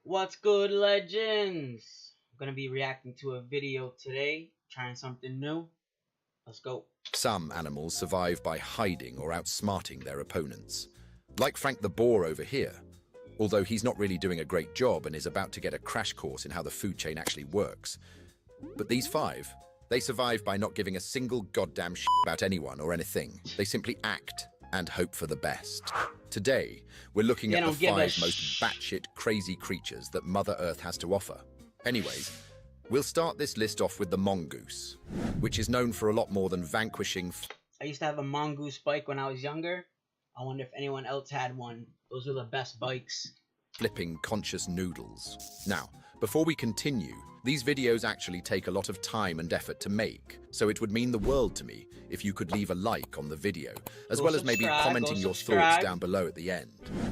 What's good, legends? I'm gonna be reacting to a video today, trying something new. Let's go. Some animals survive by hiding or outsmarting their opponents. Like Frank the boar over here. Although he's not really doing a great job and is about to get a crash course in how the food chain actually works. But these five, they survive by not giving a single goddamn shit about anyone or anything. They simply act and hope for the best. Today, we're looking at the five most batshit crazy creatures that Mother Earth has to offer. Anyways, we'll start this list off with the mongoose, which is known for a lot more than vanquishing. I used to have a mongoose bike when I was younger. I wonder if anyone else had one. Those were the best bikes. Flipping conscious noodles. Now, before we continue, these videos actually take a lot of time and effort to make, so it would mean the world to me if you could leave a like on the video, as well as maybe commenting your thoughts down below at the end.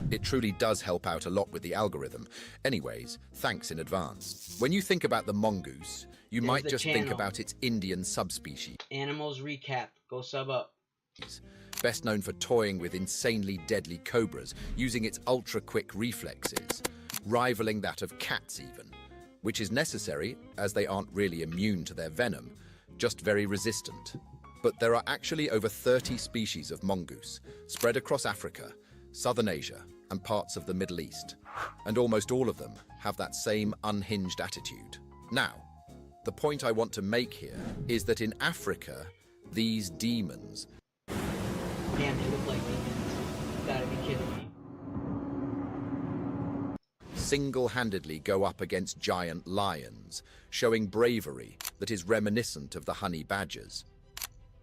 It truly does help out a lot with the algorithm. Anyways, thanks in advance. When you think about the mongoose, you might just think about its Indian subspecies. Animals recap. Go sub up. Best known for toying with insanely deadly cobras, using its ultra-quick reflexes, rivaling that of cats even, which is necessary as they aren't really immune to their venom, just very resistant. But there are actually over 30 species of mongoose, spread across Africa, Southern Asia, and parts of the Middle East. And almost all of them have that same unhinged attitude. Now, the point I want to make here is that in Africa, these demons... Damn, they look like demons. You gotta be kidding me. Single-handedly go up against giant lions, showing bravery that is reminiscent of the honey badgers.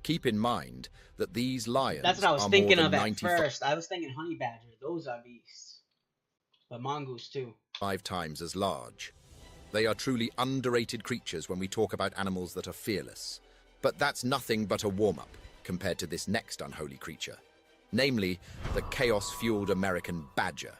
Keep in mind that these lions That's what I was thinking of at first. I was thinking honey badger. Those are beasts. But mongoose too. 5 times as large. They are truly underrated creatures when we talk about animals that are fearless. But that's nothing but a warm-up compared to this next unholy creature. Namely, the chaos-fueled American badger.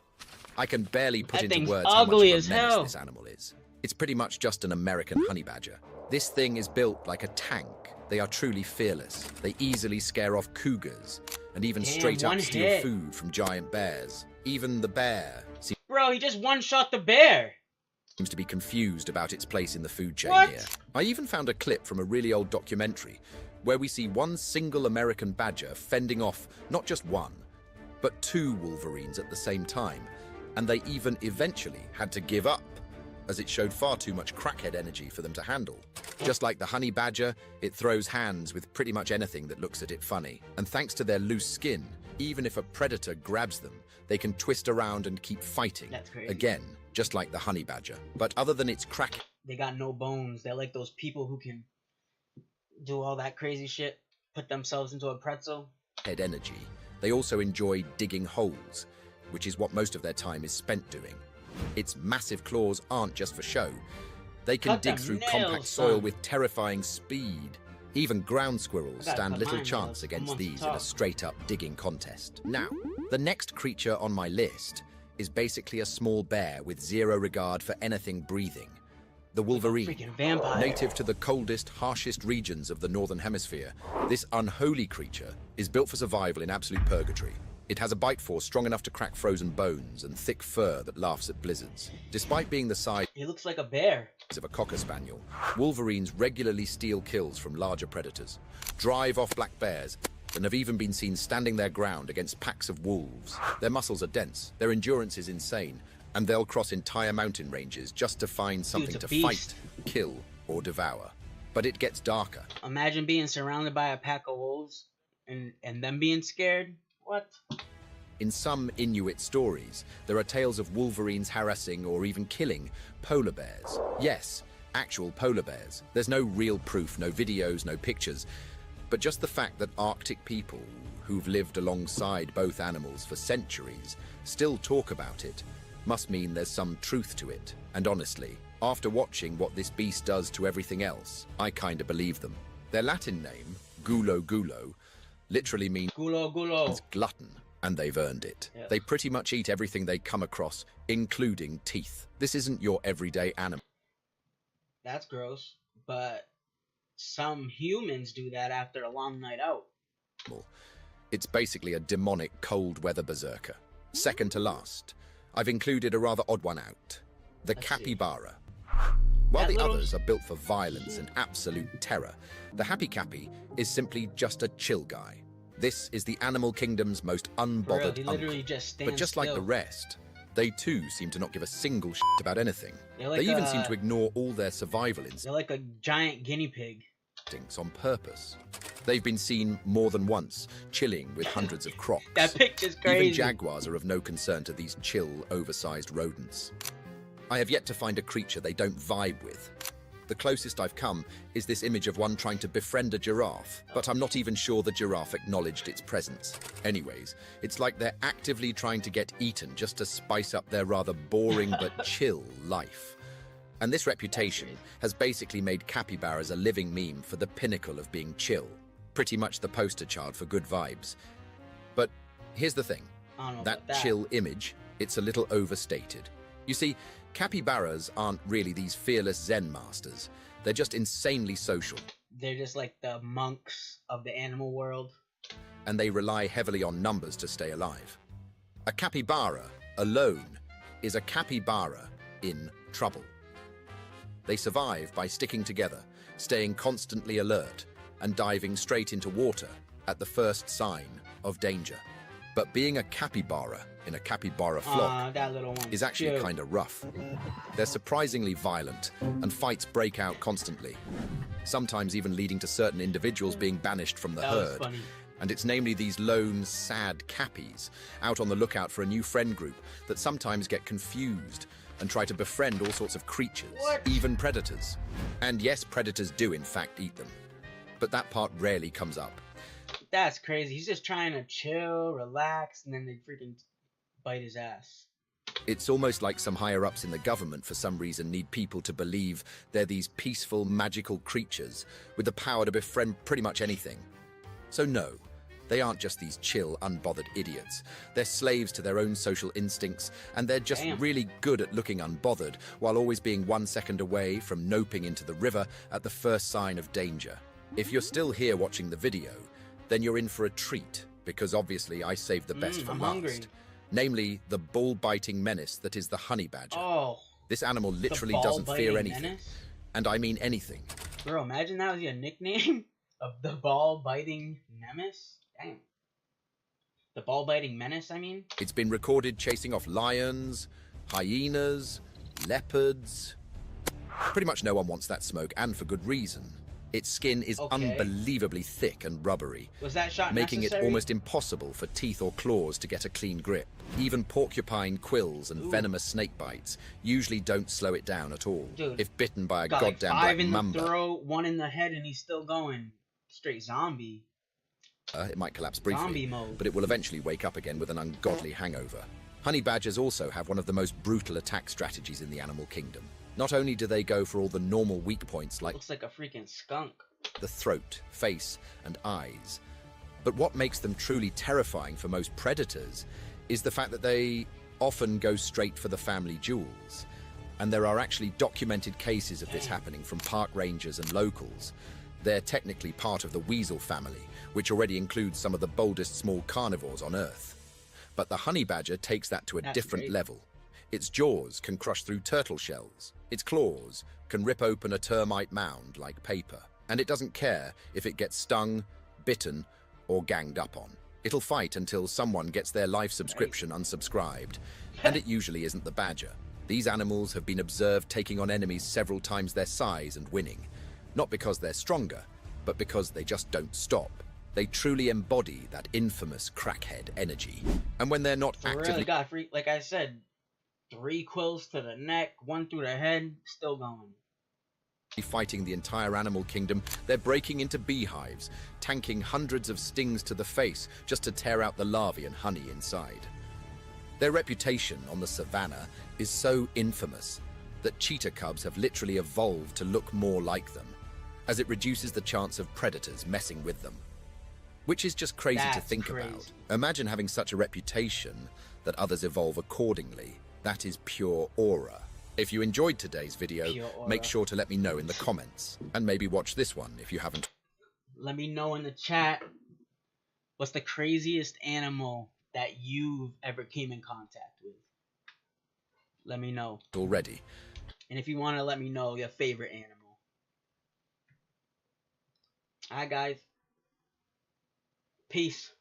I can barely put into words how much of a menace this animal is. It's pretty much just an American honey badger. This thing is built like a tank. They are truly fearless. They easily scare off cougars and even straight up steal food from giant bears. Even the bear seems... Bro, he just one-shot the bear! ...seems to be confused about its place in the food chain here. I even found a clip from a really old documentary where we see one single American badger fending off not just one, but 2 wolverines at the same time. And they even eventually had to give up, as it showed far too much crackhead energy for them to handle. Just like the honey badger, it throws hands with pretty much anything that looks at it funny. And thanks to their loose skin, even if a predator grabs them, they can twist around and keep fighting. That's crazy. Again, just like the honey badger. But other than its crack... They got no bones. They're like those people who can do all that crazy shit, put themselves into a pretzel. ...head energy, they also enjoy digging holes, which is what most of their time is spent doing. Its massive claws aren't just for show. They can dig through compact soil with terrifying speed. Even ground squirrels stand little chance against these in a straight-up digging contest. Now, the next creature on my list is basically a small bear with zero regard for anything breathing. The wolverine. Native to the coldest, harshest regions of the Northern Hemisphere, this unholy creature is built for survival in absolute purgatory. It has a bite force strong enough to crack frozen bones and thick fur that laughs at blizzards. Despite being the size he looks like a bear of a cocker spaniel, wolverines regularly steal kills from larger predators, drive off black bears, and have even been seen standing their ground against packs of wolves. Their muscles are dense, their endurance is insane, and they'll cross entire mountain ranges just to find something to fight, kill, or devour. But it gets darker. Imagine being surrounded by a pack of wolves and them being scared. What? In some Inuit stories, there are tales of wolverines harassing or even killing polar bears. Yes, actual polar bears. There's no real proof, no videos, no pictures, but just the fact that Arctic people who've lived alongside both animals for centuries still talk about it must mean there's some truth to it. And honestly, after watching what this beast does to everything else, I kinda believe them. Their Latin name, gulo gulo, literally means glutton, and they've earned it. Yeah. They pretty much eat everything they come across, including teeth. This isn't your everyday animal. That's gross, but some humans do that after a long night out. It's basically a demonic cold weather berserker. Second to last, I've included a rather odd one out. The Let's capybara. While That the little- others are built for violence and absolute terror, the happy cappy is simply just a chill guy. This is the animal kingdom's most For real, unbothered he literally uncle. just stands But just like the still. rest, they too seem to not give a single shit about anything. They're like They even a- seem to ignore all their survival They're like a giant guinea pig. instincts on purpose. They've been seen more than once, chilling with hundreds of crocs. That picture's crazy. Even jaguars are of no concern to these chill, oversized rodents. I have yet to find a creature they don't vibe with. The closest I've come is this image of one trying to befriend a giraffe, but I'm not even sure the giraffe acknowledged its presence. Anyways, it's like they're actively trying to get eaten just to spice up their rather boring but chill life. And this reputation has basically made capybaras a living meme for the pinnacle of being chill. Pretty much the poster child for good vibes. But here's the thing. I don't know That about that. chill image, it's a little overstated. You see, capybaras aren't really these fearless Zen masters. They're just insanely social, They're just like the monks of the animal world. and they rely heavily on numbers to stay alive. A capybara alone is a capybara in trouble. They survive by sticking together, staying constantly alert, and diving straight into water at the first sign of danger. But being a capybara in a capybara flock That little one is actually kind of rough. They're surprisingly violent, and fights break out constantly, sometimes even leading to certain individuals being banished from the That was herd. funny. And it's namely these lone, sad cappies out on the lookout for a new friend group that sometimes get confused and try to befriend all sorts of creatures, What? even predators. And yes, predators do in fact eat them, but that part rarely comes up. That's crazy. He's just trying to chill, relax, and then they freaking bite his ass. It's almost like some higher-ups in the government for some reason need people to believe they're these peaceful, magical creatures with the power to befriend pretty much anything. So no, they aren't just these chill, unbothered idiots. They're slaves to their own social instincts, and they're just Damn. really good at looking unbothered while always being 1 second away from noping into the river at the first sign of danger. If you're still here watching the video, then you're in for a treat, because obviously I saved the best for I'm last. hungry. Namely, the bull-biting menace that is the honey badger. Oh, This animal the literally doesn't fear ball-biting anything, menace? and I mean anything. Bro, imagine that was your nickname of the ball-biting nemesis. Damn. The ball-biting menace, I mean? It's been recorded chasing off lions, hyenas, leopards. Pretty much no one wants that smoke, and for good reason. Its skin is Okay. unbelievably thick and rubbery, Was that shot making necessary? it almost impossible for teeth or claws to get a clean grip. Even porcupine quills and Ooh. venomous snake bites usually don't slow it down at all. Dude, If bitten by a Got like goddamn 5 black in the mamba, throat, 1 in the head, and he's still going. Straight zombie. it might collapse briefly, Zombie mode. but it will eventually wake up again with an ungodly hangover. Honey badgers also have one of the most brutal attack strategies in the animal kingdom. Not only do they go for all the normal weak points like Looks like a freaking skunk. the throat, face, and eyes, but what makes them truly terrifying for most predators is the fact that they often go straight for the family jewels. And there are actually documented cases of this happening from park rangers and locals. They're technically part of the weasel family, which already includes some of the boldest small carnivores on Earth. But the honey badger takes that to a That's different great. level. Its jaws can crush through turtle shells. Its claws can rip open a termite mound like paper. And it doesn't care if it gets stung, bitten, or ganged up on. It'll fight until someone gets their life subscription unsubscribed. And it usually isn't the badger. These animals have been observed taking on enemies several times their size and winning. Not because they're stronger, but because they just don't stop. They truly embody that infamous crackhead energy. And when they're not For real, actively he got like I said, 3 quills to the neck, 1 through the head, still going. fighting the entire animal kingdom, they're breaking into beehives, tanking hundreds of stings to the face just to tear out the larvae and honey inside. Their reputation on the savannah is so infamous that cheetah cubs have literally evolved to look more like them, as it reduces the chance of predators messing with them. Which is just crazy to That's think crazy. about. Imagine having such a reputation that others evolve accordingly. That is pure aura. If you enjoyed today's video, Pure aura. make sure to let me know in the comments. And maybe watch this one if you haven't. Let me know in the chat what's the craziest animal that you've ever came in contact with. let me know. Already. And if you want to let me know your favorite animal. Alright, guys. Peace.